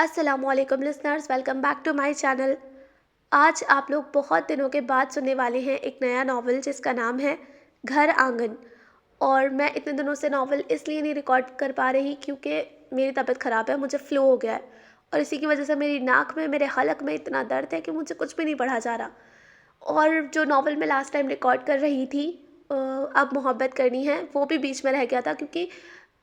अस्सलाम वालेकुम listeners, welcome back to my channel. आज आप लोग बहुत दिनों के बाद सुनने वाले हैं एक नया नावल जिसका नाम है घर आंगन। और मैं इतने दिनों से नावल इसलिए नहीं रिकॉर्ड कर पा रही क्योंकि मेरी तबीयत ख़राब है, मुझे फ़्लू हो गया है। और इसी की वजह से मेरी नाक में, मेरे हलक में इतना दर्द है कि मुझे कुछ भी नहीं पढ़ा जा रहा। और जो नावल मैं लास्ट टाइम रिकॉर्ड कर रही थी, अब मोहब्बत करनी है, वो भी बीच में रह गया था क्योंकि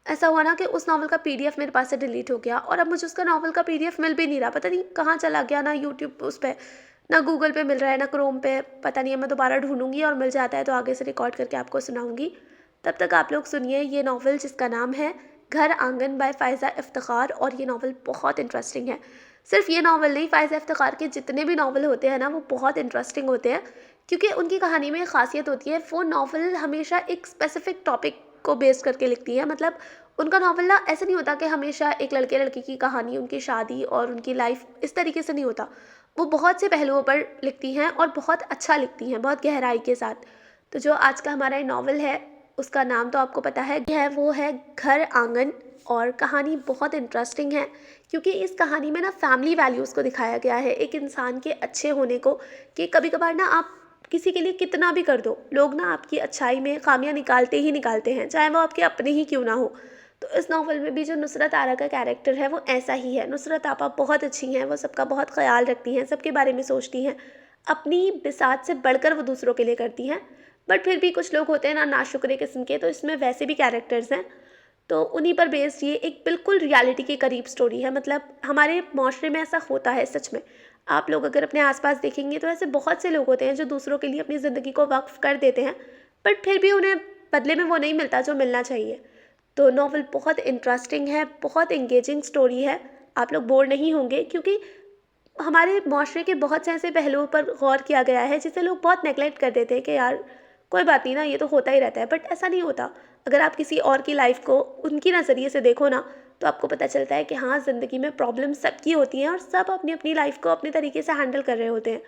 ऐसा हुआ ना कि उस नावल का पीडीएफ मेरे पास से डिलीट हो गया और अब मुझे उसका नावल का पीडीएफ मिल भी नहीं रहा। पता नहीं कहाँ चला गया, ना यूट्यूब उस पे, ना गूगल पे मिल रहा है, ना क्रोम पे, पता नहीं है। मैं दोबारा ढूंढूंगी और मिल जाता है तो आगे से रिकॉर्ड करके आपको सुनाऊंगी। तब तक आप लोग सुनिए ये नावल जिसका नाम है घर आंगन बाय फ़ायज़ा इफ्तिखार। और ये नावल बहुत इंटरेस्टिंग है। सिर्फ ये नावल नहीं, फ़ायज़ा इफ्तिखार के जितने भी नावल होते हैं ना, वो बहुत इंटरेस्टिंग होते हैं क्योंकि उनकी कहानी में एक ख़ासियत होती है, वो नावल हमेशा एक स्पेसिफिक टॉपिक को बेस करके लिखती है। मतलब उनका नावल ना ऐसा नहीं होता कि हमेशा एक लड़के लड़की की कहानी, उनकी शादी और उनकी लाइफ इस तरीके से नहीं होता। वो बहुत से पहलुओं पर लिखती हैं और बहुत अच्छा लिखती हैं, बहुत गहराई के साथ। तो जो आज का हमारा ये नावल है, उसका नाम तो आपको पता है, वो है घर आंगन। और कहानी बहुत इंटरेस्टिंग है क्योंकि इस कहानी में ना फैमिली वैल्यूज़ को दिखाया गया है, एक इंसान के अच्छे होने को। कि कभी कभार ना आप किसी के लिए कितना भी कर दो, लोग ना आपकी अच्छाई में खामियां निकालते ही निकालते हैं, चाहे वो आपके अपने ही क्यों ना हो। तो इस नावल में भी जो नुसरत आरा का कैरेक्टर है वो ऐसा ही है। नुसरत आपा बहुत अच्छी हैं, वो सबका बहुत ख्याल रखती हैं, सबके बारे में सोचती हैं, अपनी बिसात से बढ़कर वो दूसरों के लिए करती हैं। बट फिर भी कुछ लोग होते हैं ना नाशुक्रे किस्म के, तो इसमें वैसे भी कैरेक्टर्स हैं। तो उन्हीं पर बेस्ड ये एक बिल्कुल रियलिटी के करीब स्टोरी है। मतलब हमारे माशरे में ऐसा होता है सच में। आप लोग अगर अपने आसपास देखेंगे तो ऐसे बहुत से लोग होते हैं जो दूसरों के लिए अपनी ज़िंदगी को वक्फ कर देते हैं, बट फिर भी उन्हें बदले में वो नहीं मिलता जो मिलना चाहिए। तो नॉवल बहुत इंटरेस्टिंग है, बहुत इंगेजिंग स्टोरी है। आप लोग बोर नहीं होंगे क्योंकि हमारे माशरे के बहुत से ऐसे पहलुओं पर गौर किया गया है जिसे लोग बहुत नेगलेक्ट कर देते हैं कि यार कोई बात नहीं ना, ये तो होता ही रहता है। बट ऐसा नहीं होता। अगर आप किसी और की लाइफ को उनकी नज़रिए से देखो ना, तो आपको पता चलता है कि हाँ, ज़िंदगी में प्रॉब्लम सबकी होती हैं और सब अपनी अपनी लाइफ को अपने तरीके से हैंडल कर रहे होते हैं।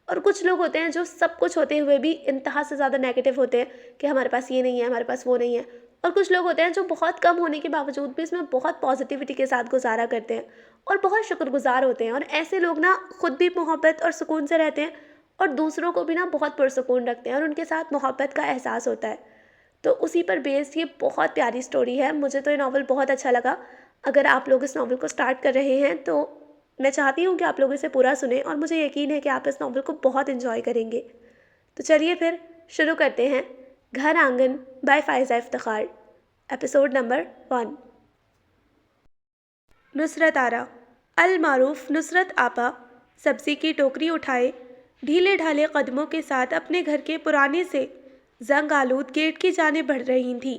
और कुछ लोग होते हैं जो सब कुछ होते हुए भी इंतहा से ज़्यादा नेगेटिव होते हैं कि हमारे पास ये नहीं है, हमारे पास वो नहीं है। और कुछ लोग होते हैं जो बहुत कम होने के बावजूद भी इसमें बहुत पॉजिटिविटी के साथ गुजारा करते हैं और बहुत शुक्रगुजार होते हैं। और ऐसे लोग ना खुद भी मोहब्बत और सुकून से रहते हैं और दूसरों को भी ना बहुत पुरसुकून रखते हैं और उनके साथ मोहब्बत का एहसास होता है। तो उसी पर बेस्ड ये बहुत प्यारी स्टोरी है। मुझे तो ये नावल बहुत अच्छा लगा। अगर आप लोग इस नावल को स्टार्ट कर रहे हैं तो मैं चाहती हूँ कि आप लोग इसे पूरा सुने और मुझे यकीन है कि आप इस नावल को बहुत इन्जॉय करेंगे। तो चलिए फिर शुरू करते हैं घर आंगन by Faiza Iftikhar, episode number 1। Nusrat Ara. अल मारूफ नुसरत आपा सब्ज़ी की टोकरी उठाए ढीले ढाले कदमों के साथ अपने घर के पुराने से जंग आलूद गेट की जाने बढ़ रही थी।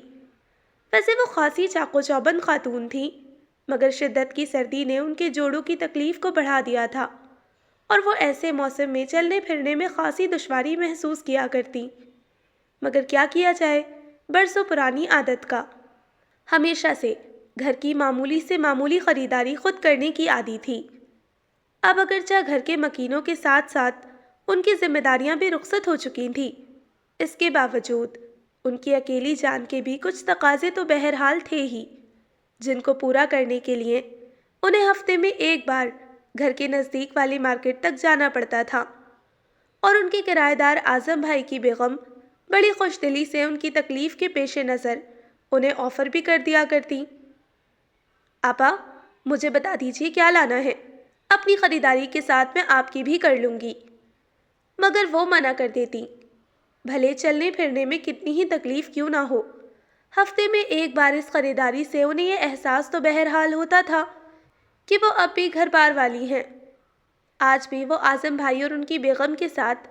वैसे वो खासी चाको चौबंद खातून थी, मगर शिद्दत की सर्दी ने उनके जोड़ों की तकलीफ को बढ़ा दिया था और वो ऐसे मौसम में चलने फिरने में खासी दुश्वारी महसूस किया करती। मगर क्या किया जाए, बरसों पुरानी आदत का। हमेशा से घर की मामूली से मामूली खरीदारी खुद करने की आदी थी। अब अगरचा घर के मकीनों के साथ साथ उनकी जिम्मेदारियां भी रुखसत हो चुकी थीं, इसके बावजूद उनकी अकेली जान के भी कुछ तकाजे तो बहरहाल थे ही, जिनको पूरा करने के लिए उन्हें हफ्ते में एक बार घर के नज़दीक वाली मार्केट तक जाना पड़ता था। और उनके किराएदार आज़म भाई की बेगम बड़ी खुशदिली से उनकी तकलीफ़ के पेश नज़र उन्हें ऑफ़र भी कर दिया करती। आपा, मुझे बता दीजिए क्या लाना है, अपनी ख़रीदारी के साथ मैं आपकी भी कर लूँगी। मगर वो मना कर देती। भले चलने फिरने में कितनी ही तकलीफ़ क्यों ना हो, हफ्ते में एक बार इस ख़रीदारी से उन्हें यह एहसास तो बहरहाल होता था कि वो अब भी घर बार वाली हैं। आज भी वो आज़म भाई और उनकी बेगम के साथ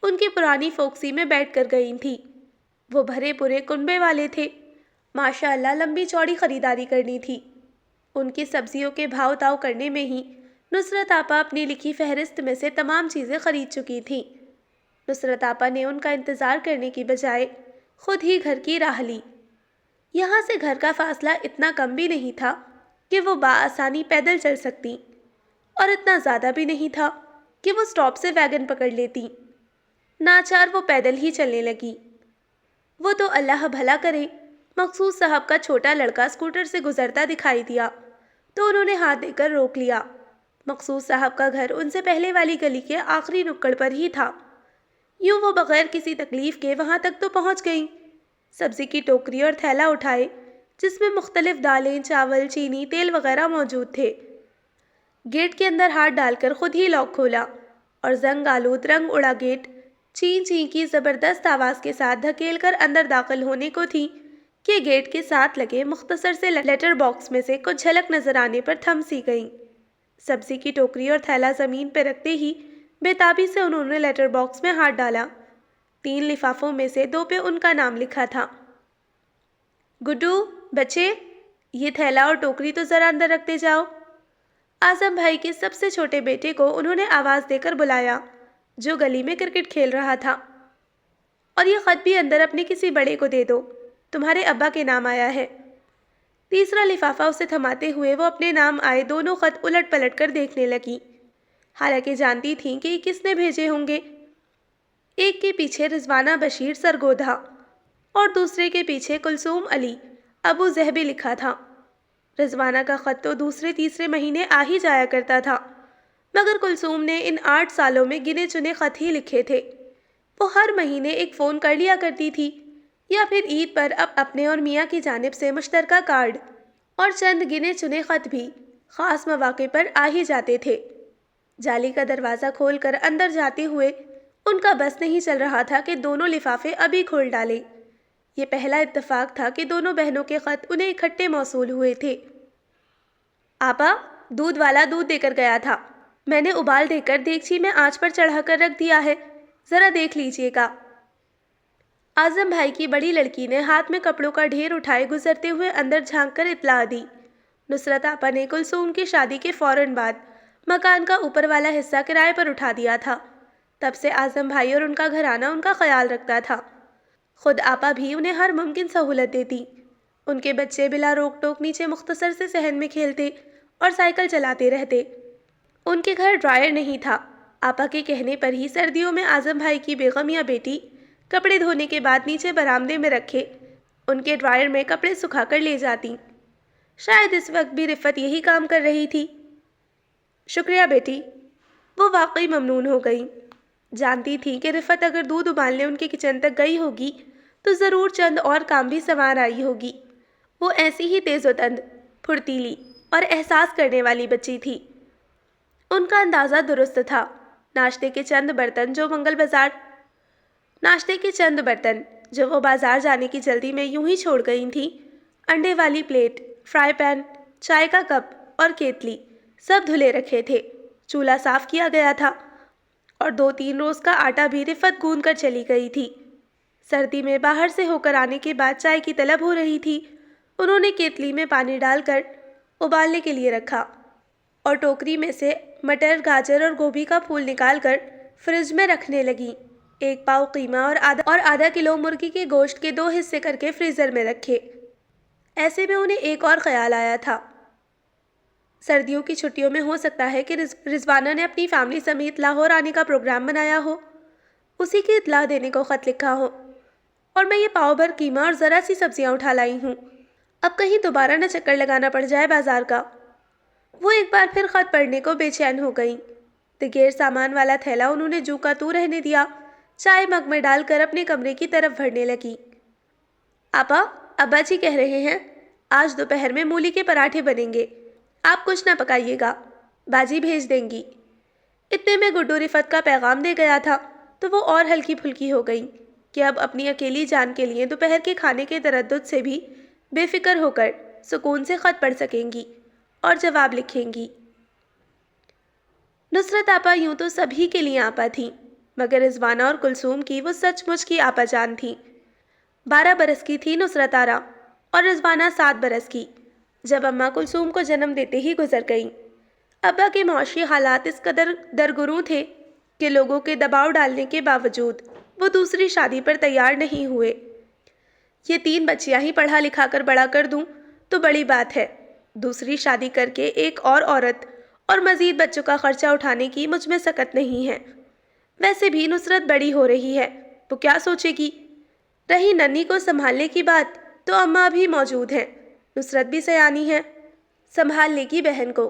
उनकी पुरानी फोक्सी में बैठ कर गई थी। वो भरे पूरे कुनबे वाले थे। माशाअल्लाह लंबी चौड़ी ख़रीदारी करनी थी। उनकी सब्जियों के भाव ताव करने में ही नुसरत आपा अपनी लिखी फहरिस्त में से तमाम चीज़ें खरीद चुकी थी। नुसरत आपा ने उनका इंतज़ार करने की बजाय खुद ही घर की राह ली। यहाँ से घर का फासला इतना कम भी नहीं था कि वो बाआसानी पैदल चल सकती, और इतना ज़्यादा भी नहीं था कि वो स्टॉप से वैगन पकड़ लेती। नाचार वो पैदल ही चलने लगी। वो तो अल्लाह भला करे, मखसूस साहब का छोटा लड़का स्कूटर से गुजरता दिखाई दिया तो उन्होंने हाथ देकर रोक लिया مخصوص صاحب کا گھر ان سے پہلے والی گلی کے آخری نکڑ پر ہی تھا۔ یوں وہ بغیر کسی تکلیف کے وہاں تک تو پہنچ گئیں۔ سبزی کی ٹوکری اور تھیلا اٹھائے جس میں مختلف دالیں، چاول، چینی، تیل وغیرہ موجود تھے۔ گیٹ کے اندر ہاتھ ڈال کر خود ہی لاک کھولا اور زنگ آلود رنگ اڑا گیٹ چین چین کی زبردست آواز کے ساتھ دھکیل کر اندر داخل ہونے کو تھی کہ گیٹ کے ساتھ لگے مختصر سے لیٹر باکس میں سے کچھ جھلک نظر آنے پر تھم سی گئیں۔ سبزی کی ٹوکری اور تھیلا زمین پہ رکھتے ہی بے تابی سے انہوں نے لیٹر باکس میں ہاتھ ڈالا۔ 3 لفافوں میں سے 2 پہ ان کا نام لکھا تھا۔ گڈو، بچے، یہ تھیلا اور ٹوکری تو ذرا اندر رکھتے جاؤ۔ اعظم بھائی کے سب سے چھوٹے بیٹے کو انہوں نے آواز دے کر بلایا جو گلی میں کرکٹ کھیل رہا تھا۔ اور یہ خط بھی اندر اپنے کسی بڑے کو دے دو، تمہارے ابا کے نام آیا ہے۔ تیسرا لفافہ اسے تھماتے ہوئے وہ اپنے نام آئے دونوں خط الٹ پلٹ کر دیکھنے لگی، حالانکہ جانتی تھیں کہ یہ کس نے بھیجے ہوں گے۔ ایک کے پیچھے رضوانہ بشیر سرگودھا اور دوسرے کے پیچھے کلثوم علی ابو ظہبی لکھا تھا۔ رضوانہ کا خط تو دوسرے تیسرے مہینے آ ہی جایا کرتا تھا، مگر کلثوم نے ان 8 سالوں میں گنے چنے خط ہی لکھے تھے۔ وہ ہر مہینے ایک فون کر لیا کرتی تھی یا پھر عید پر اپنے اور میاں کی جانب سے مشترکہ کارڈ اور چند گنے چنے خط بھی خاص مواقع پر آ ہی جاتے تھے۔ جالی کا دروازہ کھول کر اندر جاتے ہوئے ان کا بس نہیں چل رہا تھا کہ دونوں لفافے ابھی کھول ڈالیں۔ یہ پہلا اتفاق تھا کہ دونوں بہنوں کے خط انہیں اکٹھے موصول ہوئے تھے۔ آپا، دودھ والا دودھ دے کر گیا تھا، میں نے ابال دے کر دیگچی میں آنچ پر چڑھا کر رکھ دیا ہے، ذرا دیکھ لیجئے گا۔ اعظم بھائی کی بڑی لڑکی نے ہاتھ میں کپڑوں کا ڈھیر اٹھائے گزرتے ہوئے اندر جھانک کر اطلاع دی۔ نصرت آپا نے کلثوم کی شادی کے فوراً بعد مکان کا اوپر والا حصہ کرائے پر اٹھا دیا تھا۔ تب سے اعظم بھائی اور ان کا گھرانہ ان کا خیال رکھتا تھا۔ خود آپا بھی انہیں ہر ممکن سہولت دیتی۔ ان کے بچے بلا روک ٹوک نیچے مختصر سے صحن میں کھیلتے اور سائیکل چلاتے رہتے۔ ان کے گھر ڈرائر نہیں تھا۔ آپا کے کہنے پر ہی سردیوں میں اعظم بھائی کی بیگم یا بیٹی کپڑے دھونے کے بعد نیچے برآمدے میں رکھے ان کے ڈرائر میں کپڑے سکھا کر لے جاتی۔ شاید اس وقت بھی رفت یہی کام کر رہی تھی۔ شکریہ بیٹی، وہ واقعی ممنون ہو گئی۔ جانتی تھی کہ رفت اگر دودھ ابالنے ان کے کچن تک گئی ہوگی تو ضرور چند اور کام بھی سنوار آئی ہوگی۔ وہ ایسی ہی تیز و تند، پھرتیلی اور احساس کرنے والی بچی تھی۔ ان کا اندازہ درست تھا۔ ناشتے کے چند برتن جو وہ بازار جانے کی جلدی میں یوں ہی چھوڑ گئی تھیں، انڈے والی پلیٹ، فرائی پین، چائے کا کپ اور کیتلی سب دھلے رکھے تھے۔ چولہا صاف کیا گیا تھا اور 2-3 روز کا آٹا بھی رفت گوندھ کر چلی گئی تھی۔ سردی میں باہر سے ہو کر آنے کے بعد چائے کی طلب ہو رہی تھی۔ انہوں نے کیتلی میں پانی ڈال کر ابالنے کے لیے رکھا اور ٹوکری میں سے مٹر، گاجر اور گوبھی کا پھول نکال کر فریج میں رکھنے لگی۔ 1 پاؤ قیمہ اور آدھا کلو مرغی کے گوشت کے 2 حصے کر کے فریزر میں رکھے۔ ایسے میں انہیں ایک اور خیال آیا تھا۔ سردیوں کی چھٹیوں میں ہو سکتا ہے کہ رضوانہ نے اپنی فیملی سمیت لاہور آنے کا پروگرام بنایا ہو، اسی کی اطلاع دینے کو خط لکھا ہو، اور میں یہ پاؤ بھر قیمہ اور ذرا سی سبزیاں اٹھا لائی ہوں، اب کہیں دوبارہ نہ چکر لگانا پڑ جائے بازار کا۔ وہ ایک بار پھر خط پڑھنے کو بے چین ہو گئیں۔ دیگر سامان والا تھیلا انہوں نے جو کا تو رہنے دیا، چائے مگ میں ڈال کر اپنے کمرے کی طرف بڑھنے لگی۔ آپا، ابا جی کہہ رہے ہیں آج دوپہر میں مولی کے پراٹھے بنیں گے، آپ کچھ نہ پکائیے گا، باجی بھیج دیں گی۔ اتنے میں گڈو رفت کا پیغام دے گیا تھا تو وہ اور ہلکی پھلکی ہو گئی کہ اب اپنی اکیلی جان کے لیے دوپہر کے کھانے کے تردد سے بھی بے فکر ہو کر سکون سے خط پڑھ سکیں گی اور جواب لکھیں گی۔ نصرت آپا یوں تو سبھی کے لیے آپا تھیں، مگر رضوانہ اور کلثوم کی وہ سچ مچ کی آپا جان تھیں۔ 12 برس کی تھی نصرت آرا اور رضوانہ 7 برس کی جب اماں کلثوم کو جنم دیتے ہی گزر گئیں۔ ابا کے معاشی حالات اس قدر درگروں تھے کہ لوگوں کے دباؤ ڈالنے کے باوجود وہ دوسری شادی پر تیار نہیں ہوئے۔ یہ 3 بچیاں ہی پڑھا لکھا کر بڑا کر دوں تو بڑی بات ہے، دوسری شادی کر کے ایک اور عورت اور مزید بچوں کا خرچہ اٹھانے کی مجھ میں سکت نہیں ہے۔ ویسے بھی نصرت بڑی ہو رہی ہے، وہ کیا سوچے گی؟ رہی ننھی کو سنبھالنے کی بات تو اماں بھی موجود ہیں، نصرت بھی سیانی ہے، سنبھال لے گی بہن کو۔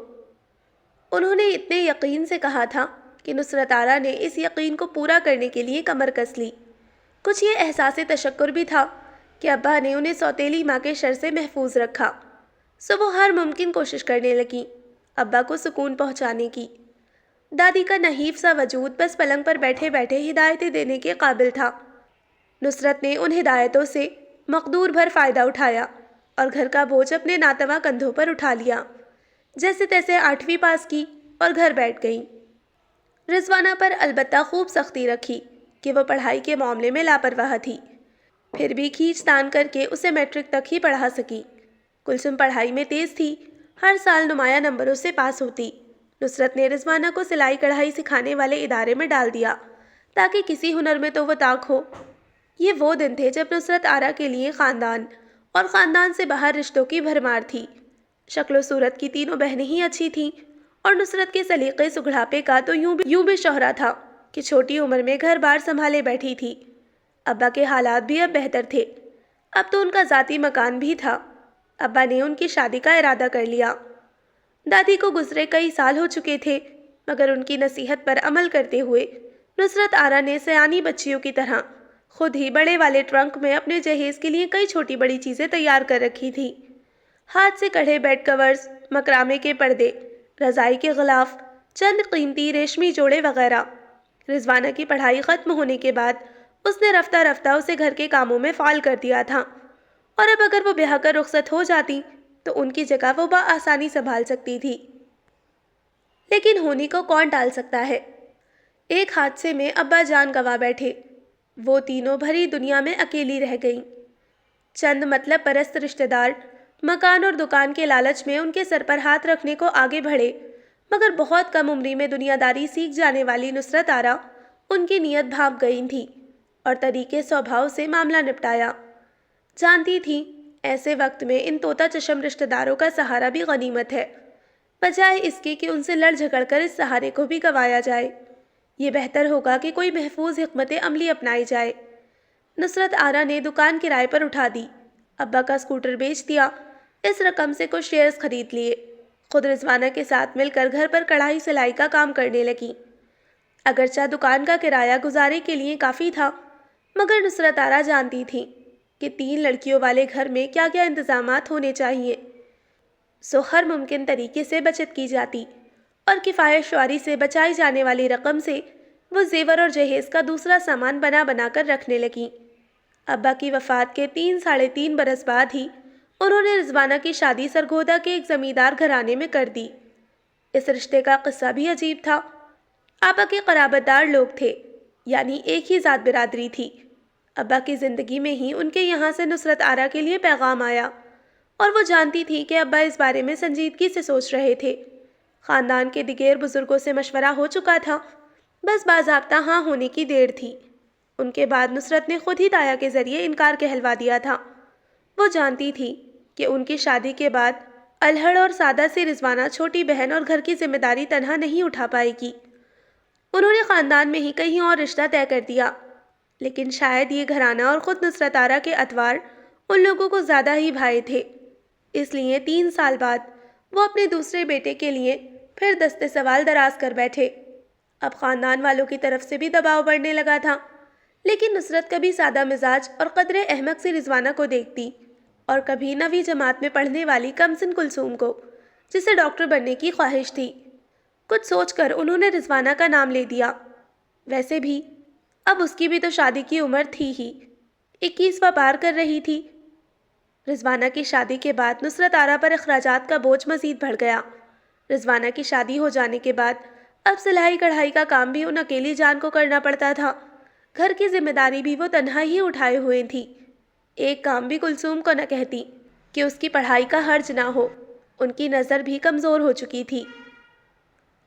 انہوں نے اتنے یقین سے کہا تھا کہ نصرت آرا نے اس یقین کو پورا کرنے کے لیے کمر کس لی۔ کچھ یہ احساس تشکر بھی تھا کہ ابا نے انہیں سوتیلی ماں کے شر سے محفوظ رکھا، سو وہ ہر ممکن کوشش کرنے لگیں ابا کو سکون پہنچانے کی۔ دادی کا نحیف سا وجود بس پلنگ پر بیٹھے بیٹھے ہدایتیں دینے کے قابل تھا۔ نصرت نے ان ہدایتوں سے مقدور بھر فائدہ اٹھایا اور گھر کا بوجھ اپنے ناتواں کندھوں پر اٹھا لیا۔ جیسے تیسے 8ویں پاس کی اور گھر بیٹھ گئیں۔ رضوانہ پر البتہ خوب سختی رکھی کہ وہ پڑھائی کے معاملے میں لاپرواہ تھی، پھر بھی کھینچ تان کر کے اسے میٹرک تک ہی پڑھا سکی۔ کلثوم پڑھائی میں تیز تھی، ہر سال نمایاں نمبروں سے پاس ہوتی۔ نصرت نے رضوانہ کو سلائی کڑھائی سکھانے والے ادارے میں ڈال دیا تاکہ کسی ہنر میں تو وہ طاق ہو۔ یہ وہ دن تھے جب نصرت آرا کے لیے خاندان اور خاندان سے باہر رشتوں کی بھرمار تھی۔ شکل و صورت کی تینوں بہنیں ہی اچھی تھیں اور نصرت کے سلیقے سگڑاپے کا تو یوں بھی شہرا تھا کہ چھوٹی عمر میں گھر بار سنبھالے بیٹھی تھی۔ ابا کے حالات بھی اب بہتر تھے، اب تو ان کا ذاتی مکان بھی تھا۔ ابا نے ان کی شادی کا ارادہ کر لیا۔ دادی کو گزرے کئی سال ہو چکے تھے، مگر ان کی نصیحت پر عمل کرتے ہوئے نصرت آرا نے سیانی بچیوں کی طرح خود ہی بڑے والے ٹرنک میں اپنے جہیز کے لیے کئی چھوٹی بڑی چیزیں تیار کر رکھی تھی۔ ہاتھ سے کڑھے بیڈ کورز، مکرامے کے پردے، رضائی کے غلاف، چند قیمتی ریشمی جوڑے وغیرہ۔ رضوانہ کی پڑھائی ختم ہونے کے بعد اس نے رفتہ رفتہ اسے گھر کے کاموں میں فعال کر دیا تھا، اور اب اگر وہ بیاہ کر رخصت ہو جاتی تو ان کی جگہ وہ بآسانی سنبھال سکتی تھی۔ لیکن ہونی کو کون ٹال سکتا ہے؟ ایک حادثے میں ابا جان گنوا بیٹھے، وہ تینوں بھری دنیا میں اکیلی رہ گئیں۔ چند مطلب پرست رشتہ دار مکان اور دکان کے لالچ میں ان کے سر پر ہاتھ رکھنے کو آگے بڑھے، مگر بہت کم عمری میں دنیا داری سیکھ جانے والی نصرت آرا ان کی نیت بھانپ گئی تھی اور طریقے سوبھاؤ سے معاملہ نپٹایا۔ جانتی تھی ایسے وقت میں ان طوطا چشم رشتہ داروں کا سہارا بھی غنیمت ہے، بجائے اس کے کہ ان سے لڑ جھگڑ کر اس سہارے کو بھی گنوایا جائے۔ یہ بہتر ہوگا کہ کوئی محفوظ حکمت عملی اپنائی جائے۔ نصرت آرا نے دکان کرائے پر اٹھا دی، ابا کا اسکوٹر بیچ دیا، اس رقم سے کچھ شیئرز خرید لیے، خود رضوانہ کے ساتھ مل کر گھر پر کڑھائی سلائی کا کام کرنے لگی۔ اگرچہ دکان کا کرایہ گزارے کے لیے کافی تھا، مگر نصرت آرا جانتی تھی کہ 3 لڑکیوں والے گھر میں کیا کیا انتظامات ہونے چاہیے، سو ہر ممکن طریقے سے بچت کی جاتی اور کفایت شعاری سے بچائی جانے والی رقم سے وہ زیور اور جہیز کا دوسرا سامان بنا بنا کر رکھنے لگیں۔ ابا کی وفات کے 3 برس بعد ہی انہوں نے رضوانہ کی شادی سرگودا کے ایک زمیندار گھرانے میں کر دی۔ اس رشتے کا قصہ بھی عجیب تھا۔ آپا کے قرابت دار لوگ تھے، یعنی ایک ہی ذات برادری تھی۔ ابا کی زندگی میں ہی ان کے یہاں سے نصرت آرا کے لیے پیغام آیا، اور وہ جانتی تھی کہ ابا اس بارے میں سنجیدگی سے سوچ رہے تھے۔ خاندان کے دیگر بزرگوں سے مشورہ ہو چکا تھا، بس باضابطہ ہاں ہونے کی دیر تھی۔ ان کے بعد نصرت نے خود ہی تایا کے ذریعے انکار کہلوا دیا تھا۔ وہ جانتی تھی کہ ان کی شادی کے بعد الہڑ اور سادہ سی رضوانہ چھوٹی بہن اور گھر کی ذمہ داری تنہا نہیں اٹھا پائے گی۔ انہوں نے خاندان میں ہی کہیں اور رشتہ طے کر دیا، لیکن شاید یہ گھرانہ اور خود نصرت آرا کے اتوار ان لوگوں کو زیادہ ہی بھائے تھے، اس لیے 3 سال بعد وہ اپنے دوسرے بیٹے کے لیے پھر دستے سوال دراز کر بیٹھے۔ اب خاندان والوں کی طرف سے بھی دباؤ بڑھنے لگا تھا، لیکن نصرت کبھی سادہ مزاج اور قدر احمق سی رضوانہ کو دیکھتی، اور کبھی 9ویں جماعت میں پڑھنے والی کمسن کلثوم کو، جسے ڈاکٹر بننے کی خواہش تھی۔ کچھ سوچ کر انہوں نے رضوانہ کا نام لے دیا۔ ویسے بھی اب اس کی بھی تو شادی کی عمر تھی ہی، 21واں پار کر رہی تھی۔ رضوانہ کی شادی کے بعد نصرت آرا پر اخراجات کا بوجھ مزید بڑھ گیا۔ رضوانہ کی شادی ہو جانے کے بعد اب سلائی کڑھائی کا کام بھی ان اکیلی جان کو کرنا پڑتا تھا، گھر کی ذمہ داری بھی وہ تنہا ہی اٹھائے ہوئے تھی۔ ایک کام بھی کلثوم کو نہ کہتی کہ اس کی پڑھائی کا حرج نہ ہو، ان کی نظر بھی کمزور ہو چکی تھی۔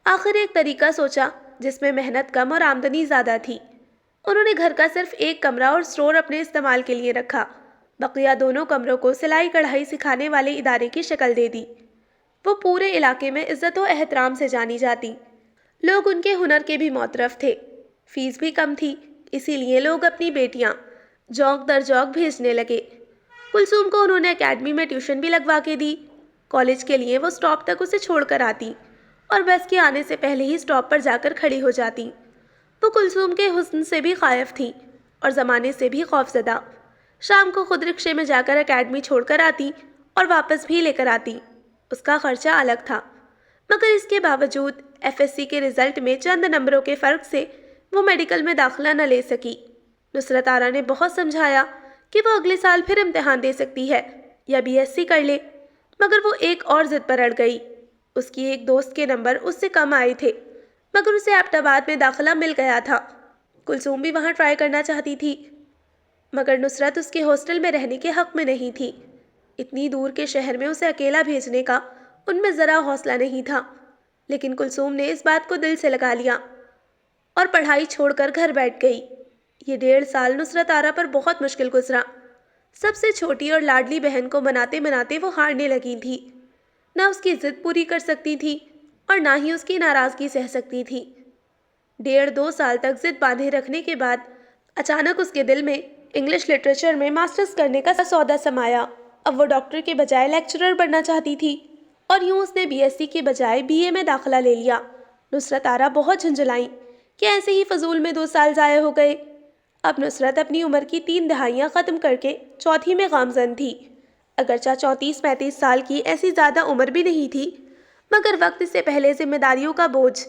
آخر ایک طریقہ سوچا جس میں محنت کم اور آمدنی زیادہ تھی۔ انہوں نے گھر کا صرف ایک کمرہ اور اسٹور اپنے استعمال کے لیے رکھا، بقیہ دونوں کمروں کو سلائی کڑھائی سکھانے والے ادارے کی شکل دے دی۔ وہ پورے علاقے میں عزت و احترام سے جانی جاتی، لوگ ان کے ہنر کے بھی معترف تھے۔ فیس بھی کم تھی، اسی لیے لوگ اپنی بیٹیاں جوک در جوک بھیجنے لگے۔ کلثوم کو انہوں نے اکیڈمی میں ٹیوشن بھی لگوا کے دی، کالج کے لیے وہ اسٹاپ تک اسے چھوڑ کر آتی اور بس کے آنے سے پہلے ہی سٹاپ پر جا کر کھڑی ہو جاتی۔ وہ کلثوم کے حسن سے بھی خائف تھی اور زمانے سے بھی خوفزدہ۔ شام کو خود رکشے میں جا کر اکیڈمی چھوڑ کر آتی اور واپس بھی لے کر آتی۔ اس کا خرچہ الگ تھا، مگر اس کے باوجود FSC کے رزلٹ میں چند نمبروں کے فرق سے وہ میڈیکل میں داخلہ نہ لے سکی۔ نصرت آرا نے بہت سمجھایا کہ وہ اگلے سال پھر امتحان دے سکتی ہے یا BSc کر لے، مگر وہ ایک اور ضد پر اڑ گئی۔ اس کی ایک دوست کے نمبر اس سے کم آئے تھے، مگر اسے ایبٹ آباد میں داخلہ مل گیا تھا۔ کلثوم بھی وہاں ٹرائی کرنا چاہتی تھی، مگر نصرت اس کے ہاسٹل میں رہنے کے حق میں نہیں تھی۔ اتنی دور کے شہر میں اسے اکیلا بھیجنے کا ان میں ذرا حوصلہ نہیں تھا، لیکن کلثوم نے اس بات کو دل سے لگا لیا اور پڑھائی چھوڑ کر گھر بیٹھ گئی۔ یہ 1.5 سال نصرت آرا پر بہت مشکل گزرا۔ سب سے چھوٹی اور لاڈلی بہن کو مناتے مناتے وہ ہارنے لگی تھی۔ نہ اس کی ضد پوری کر سکتی تھی اور نہ ہی اس کی ناراضگی سہ سکتی تھی۔ 1.5-2 سال تک ضد باندھے رکھنے کے بعد اچانک اس کے دل میں انگلش لٹریچر میں ماسٹرز کرنے کا سودا سمایا۔ اب وہ ڈاکٹر کے بجائے لیکچرر بننا چاہتی تھی اور یوں اس نے BSc کے بجائے BA میں داخلہ لے لیا۔ نصرت آرا بہت جھنجھلائیں کہ ایسے ہی فضول میں 2 سال ضائع ہو گئے۔ اب نصرت اپنی عمر کی 3 دہائیاں ختم کر کے چوتھی میں گامزن تھی۔ اگرچہ 34-35 سال کی ایسی زیادہ عمر بھی نہیں تھی، مگر وقت سے پہلے ذمہ داریوں کا بوجھ،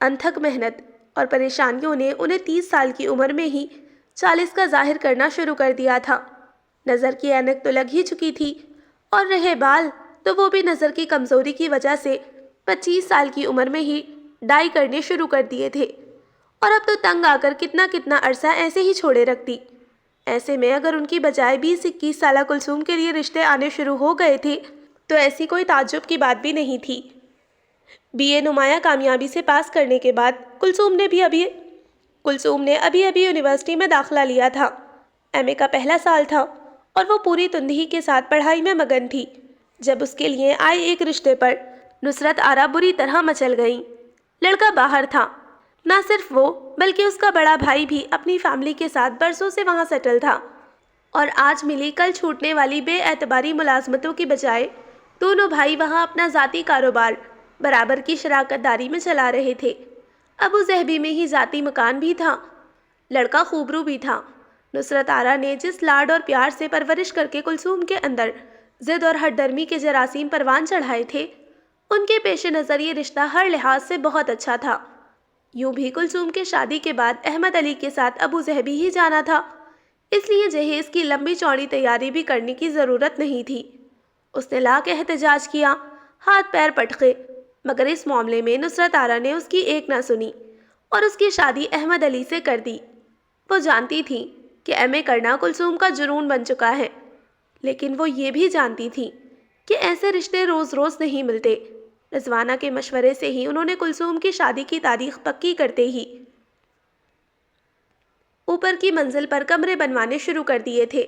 انتھک محنت اور پریشانیوں نے انہیں 30 سال کی عمر میں ہی 40 کا ظاہر کرنا شروع کر دیا تھا۔ نظر کی اینک تو لگ ہی چکی تھی اور رہے بال تو وہ بھی نظر کی کمزوری کی وجہ سے 25 سال کی عمر میں ہی ڈائی کرنے شروع کر دیے تھے، اور اب تو تنگ آ کر کتنا عرصہ ایسے ہی چھوڑے رکھتی۔ ایسے میں اگر ان کی بجائے 20-21 سالہ کلثوم کے لیے رشتے آنے شروع ہو گئے تھے تو ایسی کوئی تعجب کی بات بھی نہیں تھی۔ BA نمایاں کامیابی سے پاس کرنے کے بعد کلثوم نے ابھی یونیورسٹی میں داخلہ لیا تھا۔ MA کا پہلا سال تھا اور وہ پوری تندہی کے ساتھ پڑھائی میں مگن تھی جب اس کے لیے آئے ایک رشتے پر نصرت آرا بری طرح مچل گئی۔ لڑکا باہر تھا، نہ صرف وہ بلکہ اس کا بڑا بھائی بھی اپنی فیملی کے ساتھ برسوں سے وہاں سیٹل تھا، اور آج ملی کل چھوٹنے والی بے اعتباری ملازمتوں کی بجائے دونوں بھائی وہاں اپنا ذاتی کاروبار برابر کی شراکت داری میں چلا رہے تھے۔ ابو ظہبی میں ہی ذاتی مکان بھی تھا، لڑکا خوبرو بھی تھا۔ نصرت آرا نے جس لاڈ اور پیار سے پرورش کر کے کلثوم کے اندر ضد اور ہٹ درمی کے جراثیم پروان چڑھائے تھے، ان کے پیش نظر یہ رشتہ ہر لحاظ سے بہت اچھا تھا۔ یوں بھی کلثوم کے شادی کے بعد احمد علی کے ساتھ ابو ظہبی ہی جانا تھا، اس لیے جہیز کی لمبی چوڑی تیاری بھی کرنے کی ضرورت نہیں تھی۔ اس نے لاکھ احتجاج کیا، ہاتھ پیر پٹکے، مگر اس معاملے میں نصرت آرا نے اس کی ایک نہ سنی اور اس کی شادی احمد علی سے کر دی۔ وہ جانتی تھی کہ MA کرنا کلثوم کا جنون بن چکا ہے، لیکن وہ یہ بھی جانتی تھی کہ ایسے رشتے روز روز نہیں ملتے۔ رضوانہ کے مشورے سے ہی انہوں نے کلثوم کی شادی کی تاریخ پکی کرتے ہی اوپر کی منزل پر کمرے بنوانے شروع کر دیے تھے۔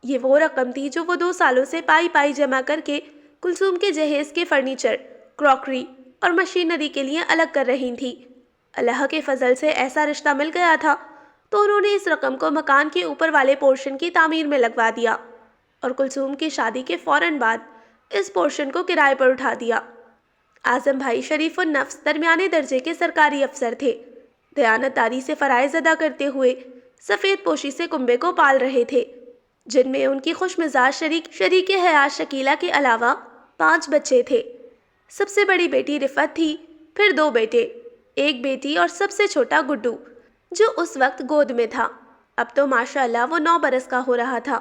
یہ وہ رقم تھی جو وہ 2 سالوں سے پائی جمع کر کے کلثوم کے جہیز کے فرنیچر، کراکری اور مشینری کے لیے الگ کر رہی تھی۔ اللہ کے فضل سے ایسا رشتہ مل گیا تھا تو انہوں نے اس رقم کو مکان کے اوپر والے پورشن کی تعمیر میں لگوا دیا اور کلثوم کی شادی کے فوراً بعد اس پورشن کو کرائے پر اٹھا دیا۔ اعظم بھائی شریف النفس درمیانے درجے کے سرکاری افسر تھے، دیانت داری سے فرائض ادا کرتے ہوئے سفید پوشی سے کنبے کو پال رہے تھے، جن میں ان کی خوش مزاج شریک حیات شکیلہ کے علاوہ 5 بچے تھے۔ سب سے بڑی بیٹی رفعت تھی، پھر 2 بیٹے، ایک بیٹی اور سب سے چھوٹا گڈو، جو اس وقت گود میں تھا۔ اب تو ماشاءاللہ وہ 9 برس کا ہو رہا تھا۔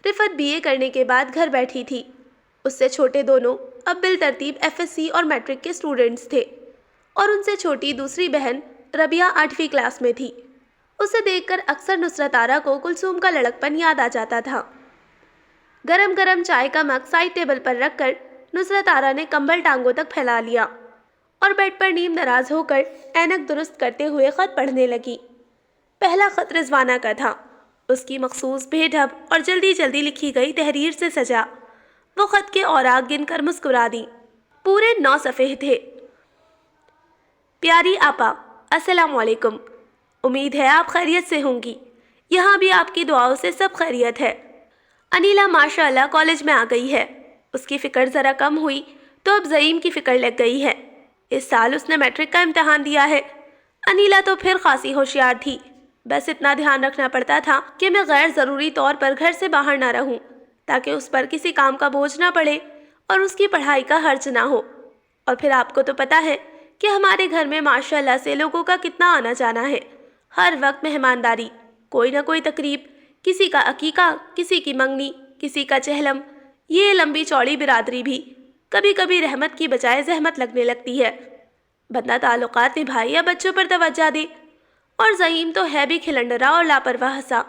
رفعت BA کرنے کے بعد گھر بیٹھی تھی۔ اس سے چھوٹے دونوں اب بالترتیب FSC اور میٹرک کے سٹوڈنٹس تھے، اور ان سے چھوٹی دوسری بہن ربیہ 8ویں کلاس میں تھی۔ اسے دیکھ کر اکثر نصرت آرا کو کلثوم کا لڑکپن یاد آ جاتا تھا۔ گرم گرم چائے کا مگ سائڈ ٹیبل پر رکھ کر نصرت آرا نے کمبل ٹانگوں تک پھیلا لیا اور بیڈ پر نیم نراز ہو کر اینک درست کرتے ہوئے خط پڑھنے لگی۔ پہلا خط رضوانہ کا تھا، اس کی مخصوص بے ڈھب اور جلدی جلدی لکھی گئی تحریر سے سجا۔ وہ خط کے اوراق گن کر مسکرا دی۔ پورے 9 صفحے تھے۔ پیاری آپا، السلام علیکم۔ امید ہے آپ خیریت سے ہوں گی۔ یہاں بھی آپ کی دعاؤں سے سب خیریت ہے۔ انیلا ماشاءاللہ کالج میں آ گئی ہے۔ اس کی فکر ذرا کم ہوئی تو اب زعیم کی فکر لگ گئی ہے۔ इस साल उसने मैट्रिक का इम्तिहान दिया है। अनीला तो फिर खासी होशियार थी। बस इतना ध्यान रखना पड़ता था कि मैं गैर ज़रूरी तौर पर घर से बाहर ना रहूं, ताकि उस पर किसी काम का बोझ ना पड़े और उसकी पढ़ाई का खर्च ना हो। और फिर आपको तो पता है कि हमारे घर में माशाल्लाह से लोगों का कितना आना जाना है। हर वक्त मेहमानदारी, कोई ना कोई तकरीब, किसी का अकीका, किसी की मंगनी, किसी का चहलम। ये लंबी चौड़ी बिरादरी भी कभी कभी रहमत की बजाय जहमत लगने लगती है। बंदा ताल्लुकात निभाए या बच्चों पर तवज्जो दे। और ज़हीम तो है भी खिलंडरा और लापरवाह सा।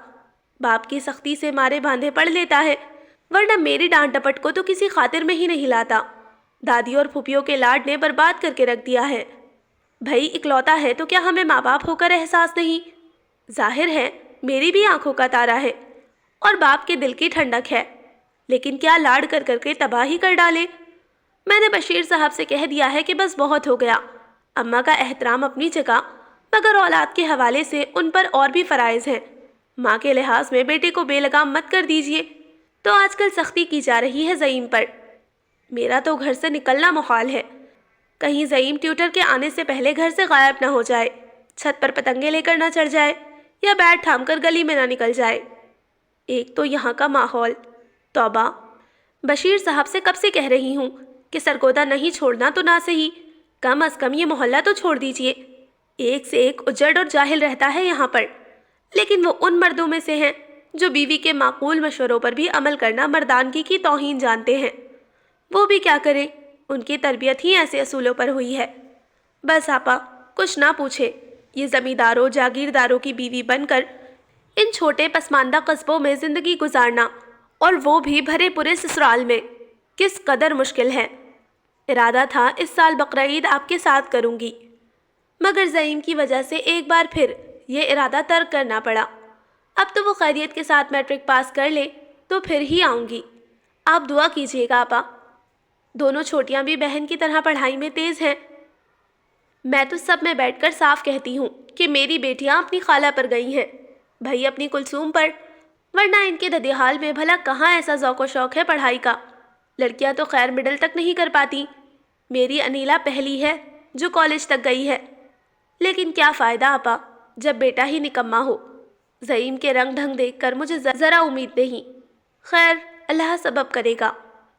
बाप की सख्ती से मारे बांधे पढ़ लेता है, वरना मेरी डांट डपट को तो किसी खातिर में ही नहीं लाता। दादी और फूफियों के लाड ने बर्बाद करके रख दिया है। भाई इकलौता है तो क्या हमें माँ बाप होकर एहसास नहीं? जाहिर है मेरी भी आंखों का तारा है और बाप के दिल की ठंडक है, लेकिन क्या लाड कर करके तबाही कर डाले। मैंने बशीर साहब से कह दिया है कि बस बहुत हो गया। अम्मा का एहतराम अपनी जगह, मगर औलाद के हवाले से उन पर और भी फ़राइज़ हैं। माँ के लिहाज में बेटे को बेलगाम मत कर दीजिए। तो आजकल सख्ती की जा रही है ज़ईम पर। मेरा तो घर से निकलना मुहाल है। कहीं ज़ईम ट्यूटर के आने से पहले घर से गायब ना हो जाए, छत पर पतंगे लेकर ना चढ़ जाए या बैट थाम कर गली में ना निकल जाए। एक तो यहाँ का माहौल, तौबा। बशीर साहब से कब से कह रही हूँ कि सरगोदा नहीं छोड़ना तो ना सही, कम अज़ कम ये मोहल्ला तो छोड़ दीजिए। एक से एक उजड़ और जाहिल रहता है यहाँ पर। लेकिन वो उन मर्दों में से हैं जो बीवी के माकूल मशवरों पर भी अमल करना मर्दानगी की तौहीन जानते हैं। वो भी क्या करें, उनकी तरबियत ही ऐसे असूलों पर हुई है। बस आपा कुछ ना पूछे, ये ज़मींदारों जागीरदारों की बीवी बनकर इन छोटे पसमानदा कस्बों में ज़िंदगी गुजारना, और वो भी भरे पूरे ससुराल में, किस कदर मुश्किल है। इरादा था इस साल बकरीद आपके साथ करूँगी, मगर ज़ईम की वजह से एक बार फिर ये इरादा तर्क करना पड़ा। अब तो वो खैरियत के साथ मैट्रिक पास कर ले तो फिर ही आऊँगी। आप दुआ कीजिएगा आपा। दोनों छोटियाँ भी बहन की तरह पढ़ाई में तेज़ हैं। मैं तो सब में बैठकर साफ कहती हूँ कि मेरी बेटियाँ अपनी खाला पर गई हैं, भाई अपनी कुलसूम पर, वरना इनके ददिहाल में भला कहाँ ऐसा ज़ौक़ शौक़ है पढ़ाई का। लड़कियाँ तो खैर मिडिल तक नहीं कर पाती। मेरी अनीला पहली है जो कॉलेज तक गई है। लेकिन क्या फ़ायदा आपा जब बेटा ही निकम्मा हो। ज़ईम के रंग ढंग देखकर मुझे ज़रा उम्मीद नहीं। खैर अल्लाह सबब करेगा,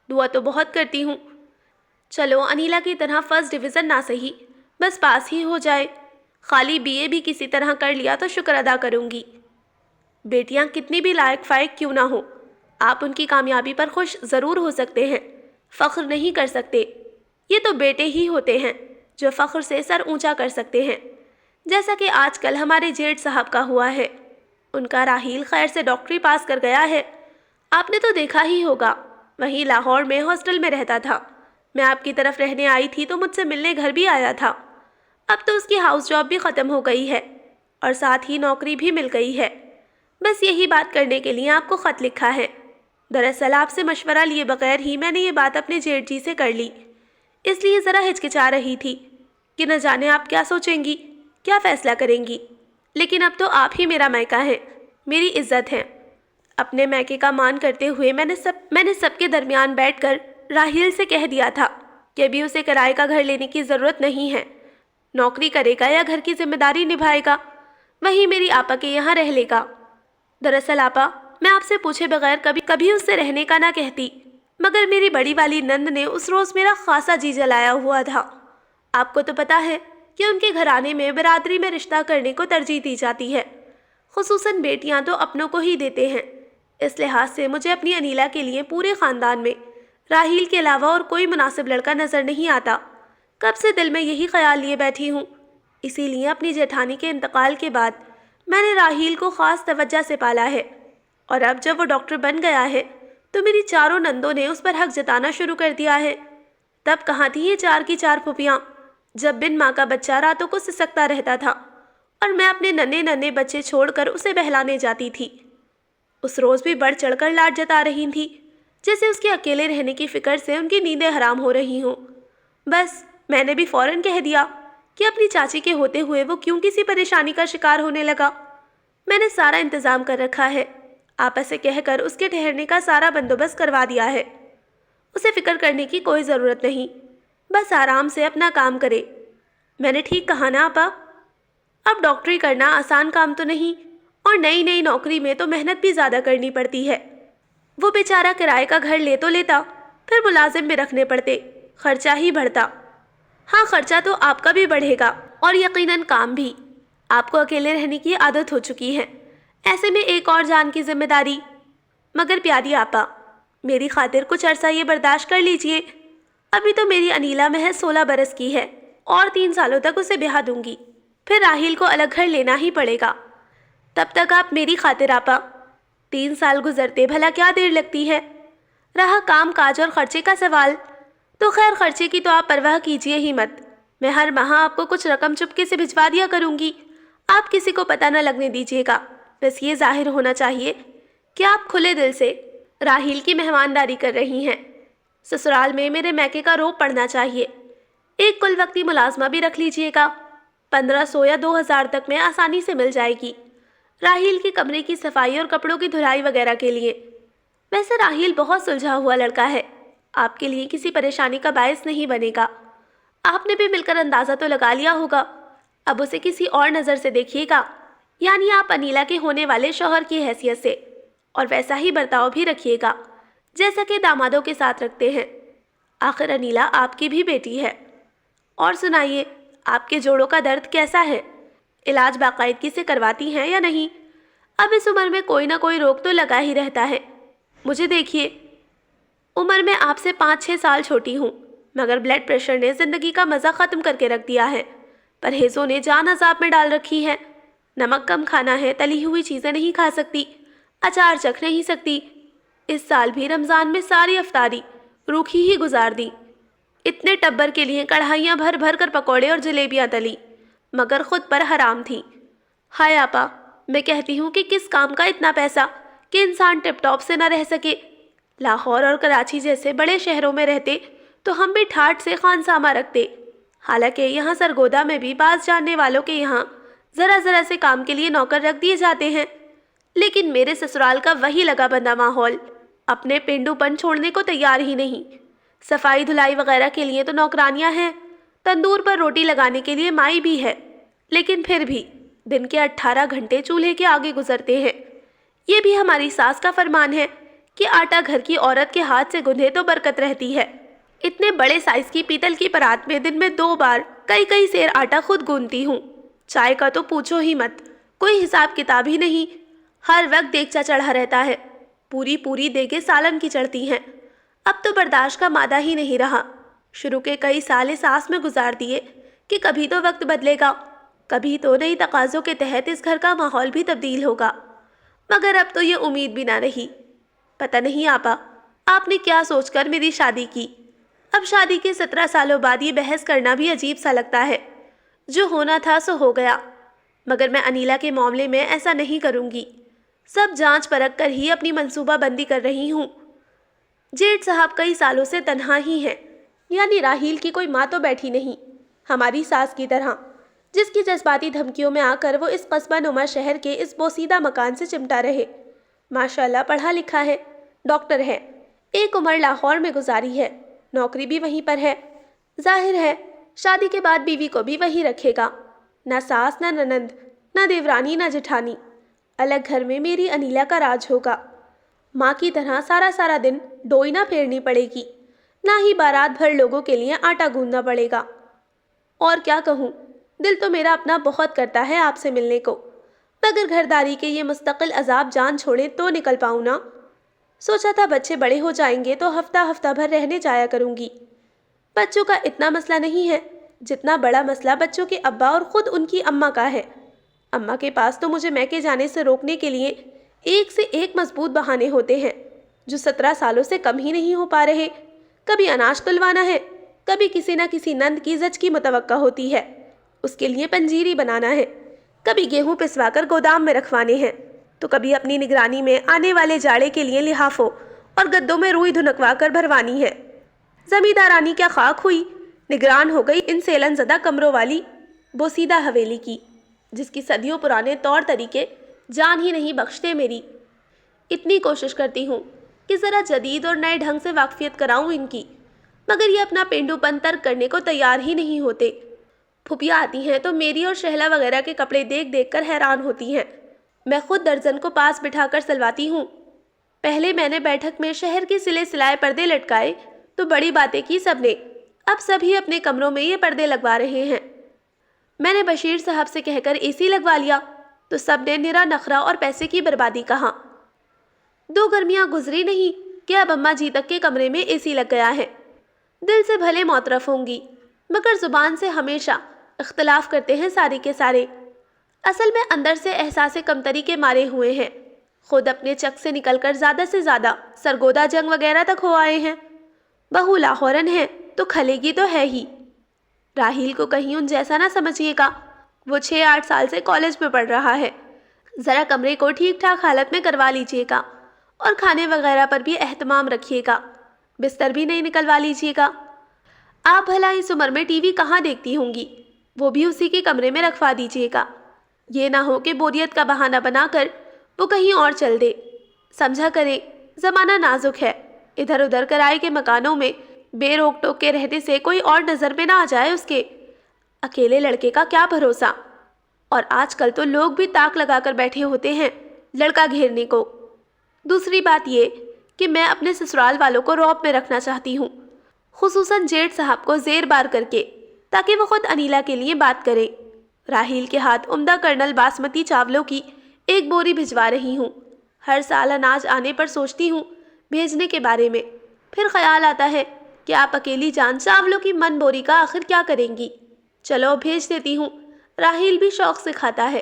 दुआ तो बहुत करती हूँ। चलो अनीला की तरह फर्स्ट डिवीज़न ना सही, बस पास ही हो जाए। खाली बीए भी किसी तरह कर लिया तो शुक्र अदा करूँगी। बेटियाँ कितनी भी लायक फ़ायक क्यों ना हो, आप उनकी कामयाबी पर खुश ज़रूर हो सकते हैं, फ़ख्र नहीं कर सकते। ये तो बेटे ही होते हैं जो फ़ख्र से सर ऊंचा कर सकते हैं, जैसा कि आजकल हमारे जेठ साहब का हुआ है। उनका राहील खैर से डॉक्टरी पास कर गया है। आपने तो देखा ही होगा, वहीं लाहौर में हॉस्टल में रहता था। मैं आपकी तरफ रहने आई थी तो मुझसे मिलने घर भी आया था। अब तो उसकी हाउस जॉब भी ख़त्म हो गई है और साथ ही नौकरी भी मिल गई है। बस यही बात करने के लिए आपको ख़त लिखा है। दरअसल आपसे मशवरा लिए बगैर ही मैंने ये बात अपने जेठ जी से कर ली, इसलिए ज़रा हिचकिचा रही थी कि न जाने आप क्या सोचेंगी, क्या फ़ैसला करेंगी। लेकिन अब तो आप ही मेरा मायका है, मेरी इज्जत है। अपने मैके का मान करते हुए मैंने सबके दरमियान बैठकर राहील से कह दिया था कि अभी उसे किराए का घर लेने की ज़रूरत नहीं है। नौकरी करेगा या घर की जिम्मेदारी निभाएगा, वहीं मेरी आपा के यहाँ रह लेगा। दरअसल आपा मैं आपसे पूछे बगैर कभी उससे रहने का ना कहती, मगर मेरी बड़ी वाली नंद ने उस रोज़ मेरा खासा जी जलाया हुआ था। आपको तो पता है कि उनके घराने में बिरादरी में रिश्ता करने को तरजीह दी जाती है, खुसूसन बेटियां तो अपनों को ही देते हैं। इस लिहाज से मुझे अपनी अनीला के लिए पूरे ख़ानदान में राहील के अलावा और कोई मुनासिब लड़का नज़र नहीं आता। कब से दिल में यही ख्याल लिए बैठी हूँ। इसीलिए अपनी जेठानी के इंतकाल के बाद मैंने राहील को ख़ास तवज्जो से पाला है, और अब जब वो डॉक्टर बन गया है तो मेरी चारों नंदों ने उस पर हक जताना शुरू कर दिया है। तब कहाँ थी ये चार की चार फुफियाँ, जब बिन माँ का बच्चा रातों को सिसकता रहता था और मैं अपने नन्हे नन्हे बच्चे छोड़कर उसे बहलाने जाती थी। उस रोज़ भी बढ़ चढ़कर लाड जता रही थी, जैसे उसके अकेले रहने की फ़िक्र से उनकी नींदें हराम हो रही हों। बस मैंने भी फ़ौरन कह दिया कि अपनी चाची के होते हुए वो क्यों किसी परेशानी का शिकार होने लगा। मैंने सारा इंतज़ाम कर रखा है, आपस से कहकर उसके ठहरने का सारा बंदोबस्त करवा दिया है। उसे फ़िक्र करने की कोई ज़रूरत नहीं। बस आराम से अपना काम करे। मैंने ठीक कहा ना आपा? अब डॉक्टरी करना आसान काम तो नहीं, और नई नई नौकरी में तो मेहनत भी ज़्यादा करनी पड़ती है। वो बेचारा किराए का घर ले तो लेता, फिर मुलाजिम भी रखने पड़ते, खर्चा ही बढ़ता। हाँ, खर्चा तो आपका भी बढ़ेगा और यकीनन काम भी। आपको अकेले रहने की आदत हो चुकी है, ऐसे में एक और जान की जिम्मेदारी। मगर प्यारी आपा, मेरी खातिर कुछ अरसा ये बर्दाश्त कर लीजिए। अभी तो मेरी अनीला महज 16 बरस की है और 3 सालों तक उसे ब्याह दूंगी, फिर राहिल को अलग घर लेना ही पड़ेगा। तब तक आप मेरी खातिर आपा। 3 साल गुजरते भला क्या देर लगती है। रहा काम काज और खर्चे का सवाल, तो खैर खर्चे की तो आप परवाह कीजिए ही मत। मैं हर माह आपको कुछ रकम चुपके से भिजवा दिया करूंगी, आप किसी को पता न लगने दीजिएगा। बस ये जाहिर होना चाहिए कि आप खुले दिल से राहिल की मेहमानदारी कर रही हैं। ससुराल में मेरे मैके का रोब पड़ना चाहिए। एक कुल वक्ती मुलाजमा भी रख लीजिएगा, 1500 या 2000 तक में आसानी से मिल जाएगी, राहिल की कमरे की सफाई और कपड़ों की धुलाई वगैरह के लिए। वैसे राहिल बहुत सुलझा हुआ लड़का है, आपके लिए किसी परेशानी का बायस नहीं बनेगा। आपने भी मिलकर अंदाज़ा तो लगा लिया होगा। अब उसे किसी और नज़र से देखिएगा, यानी आप अनीला के होने वाले शौहर की हैसियत से, और वैसा ही बर्ताव भी रखिएगा जैसा कि दामादों के साथ रखते हैं। आखिर अनीला आपकी भी बेटी है। और सुनाइए, आपके जोड़ों का दर्द कैसा है? इलाज बाकायदगी से करवाती हैं या नहीं? अब इस उम्र में कोई ना कोई रोग तो लगा ही रहता है। मुझे देखिए, उम्र में आपसे 5-6 साल छोटी हूँ, मगर ब्लड प्रेशर ने ज़िंदगी का मज़ा ख़त्म करके रख दिया है। परहेज़ों ने जान अजाब में डाल रखी है। नमक कम खाना है, तली हुई चीज़ें नहीं खा सकती, अचार चख नहीं सकती। इस साल भी रमज़ान में सारी अफ्तारी रूखी ही गुजार दी। इतने टब्बर के लिए कढ़ाइयाँ भर भर कर पकौड़े और जलेबियाँ तली, मगर खुद पर हराम थी। हाय आपा, मैं कहती हूँ कि किस काम का इतना पैसा कि इंसान टिप टॉप से न रह सके। लाहौर और कराची जैसे बड़े शहरों में रहते तो हम भी ठाठ से खानसामा रखते। हालांकि यहाँ सरगोदा में भी बाज जानने वालों के यहाँ ज़रा ज़रा से काम के लिए नौकर रख दिए जाते हैं, लेकिन मेरे ससुराल का वही लगा बंधा माहौल अपने पेंडूपन छोड़ने को तैयार ही नहीं। सफाई धुलाई वगैरह के लिए तो नौकरानियां हैं, तंदूर पर रोटी लगाने के लिए माई भी है, लेकिन फिर भी दिन के 18 घंटे चूल्हे के आगे गुजरते हैं। ये भी हमारी सास का फरमान है कि आटा घर की औरत के हाथ से गूंधे तो बरकत रहती है। इतने बड़े साइज की पीतल की परात में दिन में 2 बार कई कई सेर आटा खुद गूंथती हूँ। चाय का तो पूछो ही मत, कोई हिसाब किताब ही नहीं। हर वक्त देगचा चढ़ा रहता है, पूरी पूरी देगे सालन की चढ़ती हैं। अब तो बर्दाश्त का मादा ही नहीं रहा। शुरू के कई साल इस आस में गुजार दिए कि कभी तो वक्त बदलेगा, कभी तो नई तकाज़ों के तहत इस घर का माहौल भी तब्दील होगा, मगर अब तो ये उम्मीद भी ना रही। पता नहीं आपा, आपने क्या सोचकर मेरी शादी की। अब शादी के 17 सालों बाद ये बहस करना भी अजीब सा लगता है। जो होना था सो हो गया, मगर मैं अनीला के मामले में ऐसा नहीं करूँगी। सब जांच परख कर ही अपनी मंसूबा बंदी कर रही हूँ। जेठ साहब कई सालों से तन्हा ही हैं, यानी राहील की कोई माँ तो बैठी नहीं, हमारी सास की तरह, जिसकी जज्बाती धमकियों में आकर वो इस कस्बा नुमा शहर के इस बोसीदा मकान से चिमटा रहे। माशाल्लाह पढ़ा लिखा है, डॉक्टर है, एक उम्र लाहौर में गुजारी है, नौकरी भी वहीं पर है। जाहिर है शादी के बाद बीवी को भी वहीं रखेगा। ना सास, ना ननंद, ना देवरानी, ना जेठानी। अलग घर में मेरी अनीला का राज होगा। माँ की तरह सारा सारा दिन डोई ना फेरनी पड़ेगी, ना ही बारात भर लोगों के लिए आटा गूंदना पड़ेगा। और क्या कहूँ, दिल तो मेरा अपना बहुत करता है आपसे मिलने को, मगर घरदारी के ये मुस्तकिल अजाब जान छोड़े तो निकल पाऊँ ना। सोचा था बच्चे बड़े हो जाएंगे तो हफ्ता हफ्ता भर रहने जाया करूँगी। बच्चों का इतना मसला नहीं है जितना बड़ा मसला बच्चों के अब्बा और ख़ुद उनकी अम्मा का है। अम्मा के पास तो मुझे मैके जाने से रोकने के लिए एक से एक मजबूत बहाने होते हैं, जो 17 सालों से कम ही नहीं हो पा रहे। कभी अनाज तुलवाना है, कभी किसी न किसी नंद की जच की मुतवक्का होती है, उसके लिए पंजीरी बनाना है, कभी गेहूँ पिसवा कर गोदाम में रखवाने हैं, तो कभी अपनी निगरानी में आने वाले जाड़े के लिए लिहाफों और गद्दों में रुई धुनकवा कर भरवानी है। जमींदारानी क्या खाक हुई, निगरान हो गई इन सेलन ज़दा कमरों वाली बोसीदा हवेली की, जिसकी सदियों पुराने तौर तरीके जान ही नहीं बख्शते मेरी। इतनी कोशिश करती हूँ कि ज़रा जदीद और नए ढंग से वाकफियत कराऊँ इनकी, मगर ये अपना पेंडूपन तर्क करने को तैयार ही नहीं होते। फुफिया आती हैं तो मेरी और शहला वगैरह के कपड़े देख देख कर हैरान होती हैं। मैं खुद दर्जन को पास बिठाकर सिलवाती हूँ। पहले मैंने बैठक में शहर के सिले सिलाए पर्दे लटकाए तो बड़ी बातें की सबने। अब सभी अपने कमरों में ये पर्दे लगवा रहे हैं। मैंने बशीर साहब से कहकर एसी लगवा लिया तो सबने निरा नखरा और पैसे की बर्बादी कहा। 2 गर्मियाँ गुजरी नहीं कि अब अम्मा जी तक के कमरे में एसी लग गया है। दिल से भले मौतरफ होंगी मगर जुबान से हमेशा इख्तलाफ करते हैं सारे के सारे। असल में अंदर से एहसास कमतरी के मारे हुए हैं। खुद अपने चक से निकलकर ज़्यादा से ज़्यादा सरगोदा जंग वगैरह तक हो आए हैं। बहू लाहौरन है तो खलेगी तो है ही। राहील को कहीं उन जैसा ना समझिएगा, वो 6-8 साल से कॉलेज में पढ़ रहा है। ज़रा कमरे को ठीक ठाक हालत में करवा लीजिएगा और खाने वगैरह पर भी एहतमाम रखिएगा। बिस्तर भी नहीं निकलवा लीजिएगा। आप भला इस उम्र में टीवी कहाँ देखती होंगी, वो भी उसी के कमरे में रखवा दीजिएगा। ये ना हो कि बोरियत का बहाना बनाकर वो कहीं और चल दे। समझा करें, ज़माना नाजुक है। इधर उधर किराए के मकानों में बेरोक टोक के रहने से कोई और नज़र में ना आ जाए उसके। अकेले लड़के का क्या भरोसा। और आजकल तो लोग भी ताक लगाकर बैठे होते हैं लड़का घेरने को। दूसरी बात ये कि मैं अपने ससुराल वालों को रौब में रखना चाहती हूँ, खुसूसन जेठ साहब को ज़ेर बार करके, ताकि वो खुद अनीला के लिए बात करें। राहील के हाथ उम्दा कर्नल बासमती चावलों की एक बोरी भिजवा रही हूँ। हर साल अनाज आने पर सोचती हूँ भेजने के बारे में, फिर ख्याल आता है कि आप अकेली जान चावलों की मन बोरी का आखिर क्या करेंगी। चलो भेज देती हूँ, राहील भी शौक से खाता है,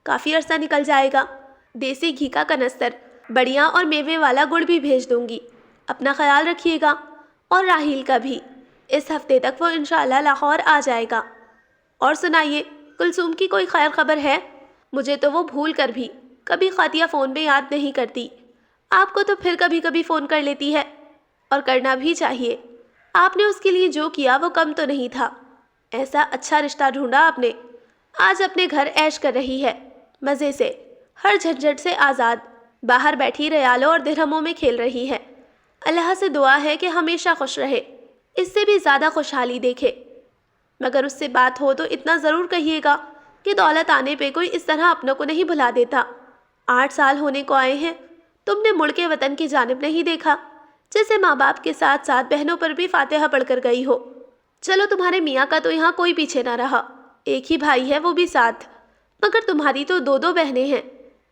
काफ़ी अरसा निकल जाएगा। देसी घी का कनस्तर, बढ़िया और मेवे वाला गुड़ भी भेज दूँगी। अपना ख्याल रखिएगा और राहील का भी। इस हफ्ते तक वो इंशाल्लाह लाहौर आ जाएगा। और सुनाइए, कुलसूम की कोई खैर खबर है? मुझे तो वो भूल कर भी कभी खत या फ़ोन में याद नहीं करती। आपको तो फिर कभी कभी फ़ोन कर लेती है, और करना भी चाहिए। आपने उसके लिए जो किया वो कम तो नहीं था। ऐसा अच्छा रिश्ता ढूंढा आपने। आज अपने घर ऐश कर रही है, मज़े से, हर झंझट से आज़ाद। बाहर बैठी रियालों और दिरहमों में खेल रही है। अल्लाह से दुआ है कि हमेशा खुश रहे, इससे भी ज़्यादा खुशहाली देखे। मगर उससे बात हो तो इतना ज़रूर कहिएगा कि दौलत आने पे कोई इस तरह अपनों को नहीं भुला देता। 8 साल होने को आए हैं, तुमने मुड़ के वतन की जानिब नहीं देखा, जैसे माँ बाप के साथ साथ बहनों पर भी फातिहा पढ़कर गई हो। चलो तुम्हारे मियाँ का तो यहाँ कोई पीछे ना रहा, एक ही भाई है वो भी साथ, मगर तुम्हारी तो 2-2 बहनें हैं।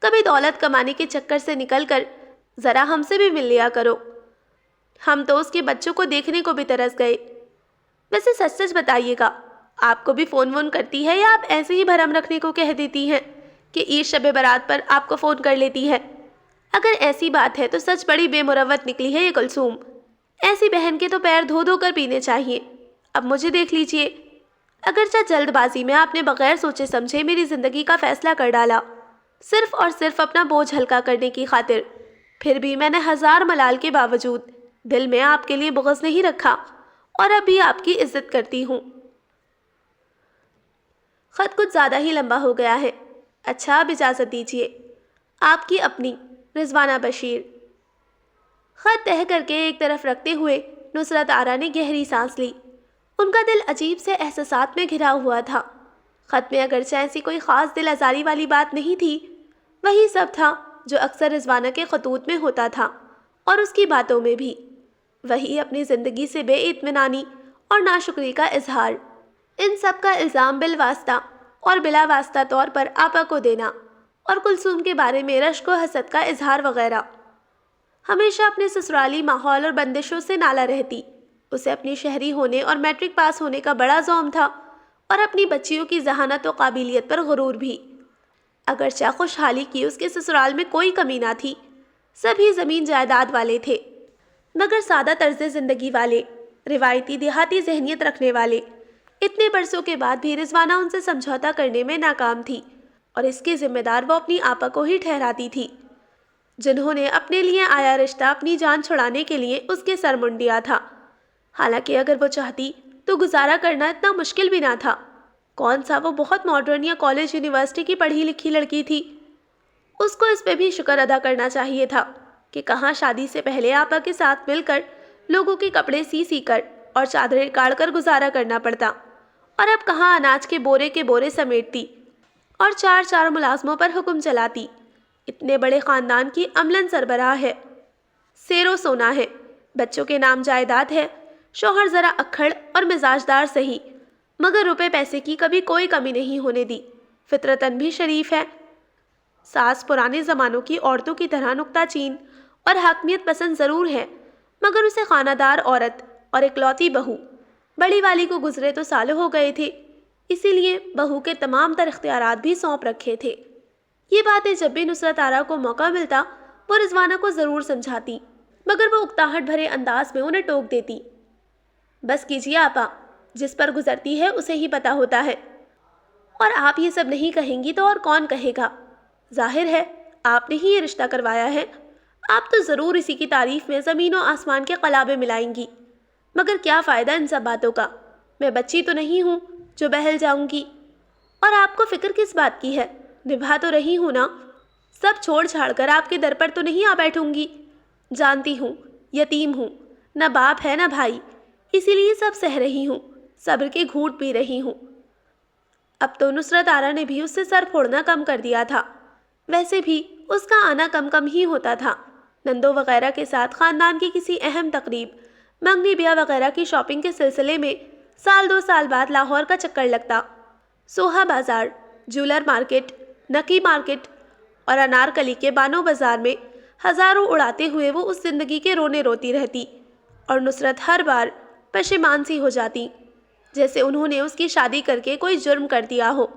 कभी दौलत कमाने के चक्कर से निकल कर ज़रा हमसे भी मिल लिया करो। हम तो उसके बच्चों को देखने को भी तरस गए। वैसे सच सच बताइएगा, आपको भी फ़ोन वोन करती है या आप ऐसे ही भरम रखने को कह देती हैं कि ईद शब बारात पर आपको फ़ोन कर लेती है? अगर ऐसी बात है तो सच बड़ी बेमुरवत निकली है ये कुलसूम। ऐसी बहन के तो पैर धो धो कर पीने चाहिए। अब मुझे देख लीजिए, अगरचे जल्दबाजी में आपने बगैर सोचे समझे मेरी ज़िंदगी का फ़ैसला कर डाला, सिर्फ़ और सिर्फ अपना बोझ हल्का करने की खातिर। फिर भी मैंने 1000 मलाल के बावजूद दिल में आपके लिए बुग़्ज़ नहीं रखा और अब भी आपकी इज्जत करती हूँ। ख़त कुछ ज़्यादा ही लंबा हो गया है। अच्छा, अब इजाज़त दीजिए। आपकी अपनी रिजवाना बशीर। ख़त तह करके एक तरफ रखते हुए नुसरत आरा ने गहरी सांस ली। उनका दिल अजीब से एहसासात में घिरा हुआ था। ख़त में अगरचे ऐसी कोई ख़ास दिल आज़ारी वाली बात नहीं थी, वही सब था जो अक्सर रिजवाना के खतूत में होता था, और उसकी बातों में भी वही अपनी ज़िंदगी से बेइत्मीनानी और नाशुक्री का इजहार। इन सब का इल्ज़ाम बिलवास्ता और बिला वास्ता तौर पर आपा को देना, और कुलसूम के बारे में रश्क व हसद का इजहार वगैरह। हमेशा अपने ससुराली माहौल और बंदिशों से नाला रहती। उसे अपनी शहरी होने और मैट्रिक पास होने का बड़ा ज़ौम था, और अपनी बच्चियों की जहानत व काबिलियत पर गुरूर भी। अगरचे खुशहाली की उसके ससुराल में कोई कमी ना थी, सभी ज़मीन जायदाद वाले थे, मगर सादा तर्ज ज़िंदगी वाले, रिवायती देहाती जहनीत रखने वाले। इतने बरसों के बाद भी रिजवाना उनसे समझौता करने में नाकाम थी, और इसके ज़िम्मेदार वो अपनी आपा को ही ठहराती थी, जिन्होंने अपने लिए आया रिश्ता अपनी जान छुड़ाने के लिए उसके सर मुंडिया था। हालांकि अगर वो चाहती तो गुजारा करना इतना मुश्किल भी ना था। कौन सा वो बहुत मॉडर्न या कॉलेज यूनिवर्सिटी की पढ़ी लिखी लड़की थी। उसको इस पे भी शुक्र अदा करना चाहिए था कि कहाँ शादी से पहले आपा के साथ मिलकर लोगों के कपड़े सी सी कर और चादरें काढ़ कर गुजारा करना पड़ता। और अब कहाँ अनाज के बोरे समेटती और चार चार मुलाजमों पर हुक्म चलाती। इतने बड़े खानदान की अमलन सरबराह है, सेरो सोना है, बच्चों के नाम जायदाद है, शौहर जरा अक्खड़ और मिजाजदार सही, मगर रुपए पैसे की कभी कोई कमी नहीं होने दी। फितरतन भी शरीफ है। सास पुराने ज़मानों की औरतों की तरह नुक्ताचीन और हाकमियत पसंद ज़रूर है, मगर उसे खानादार औरत और इकलौती बहू, बड़ी वाली को गुजरे तो साल हो गए थे, इसीलिए बहू के तमाम तर इख्तियारात भी सौंप रखे थे। ये बातें जब भी नुसरत आरा को मौका मिलता वो रिजवाना को ज़रूर समझाती, मगर वो उकताहट भरे अंदाज में उन्हें टोक देती। बस कीजिए आपा, जिस पर गुजरती है उसे ही पता होता है, और आप ये सब नहीं कहेंगी तो और कौन कहेगा। जाहिर है आपने ही ये रिश्ता करवाया है, आप तो ज़रूर इसी की तारीफ में ज़मीन और आसमान के कलाबे मिलाएंगी, मगर क्या फ़ायदा इन सब बातों का। मैं बच्ची तो नहीं हूँ जो बहल जाऊंगी। और आपको फ़िक्र किस बात की है, निभा तो रही हूँ ना। सब छोड़ छाड़ कर आपके दर पर तो नहीं आ बैठूंगी। जानती हूँ यतीम हूँ, न बाप है न भाई, इसीलिए सब सह रही हूँ, सब्र के घूंट पी रही हूँ। अब तो नुसरत आरा ने भी उससे सर फोड़ना कम कर दिया था। वैसे भी उसका आना कम कम ही होता था। नंदो वगैरह के साथ ख़ानदान की किसी अहम तकरीब, मंगनी ब्याह वगैरह की शॉपिंग के सिलसिले में साल 2 साल बाद लाहौर का चक्कर लगता। सोहा बाज़ार, ज्वेलर मार्केट, नकी मार्केट और अनारकली के बानो बाज़ार में हज़ारों उड़ाते हुए वो उस ज़िंदगी के रोने रोती रहती, और नुसरत हर बार पशेमान सी हो जाती, जैसे उन्होंने उसकी शादी करके कोई जुर्म कर दिया हो।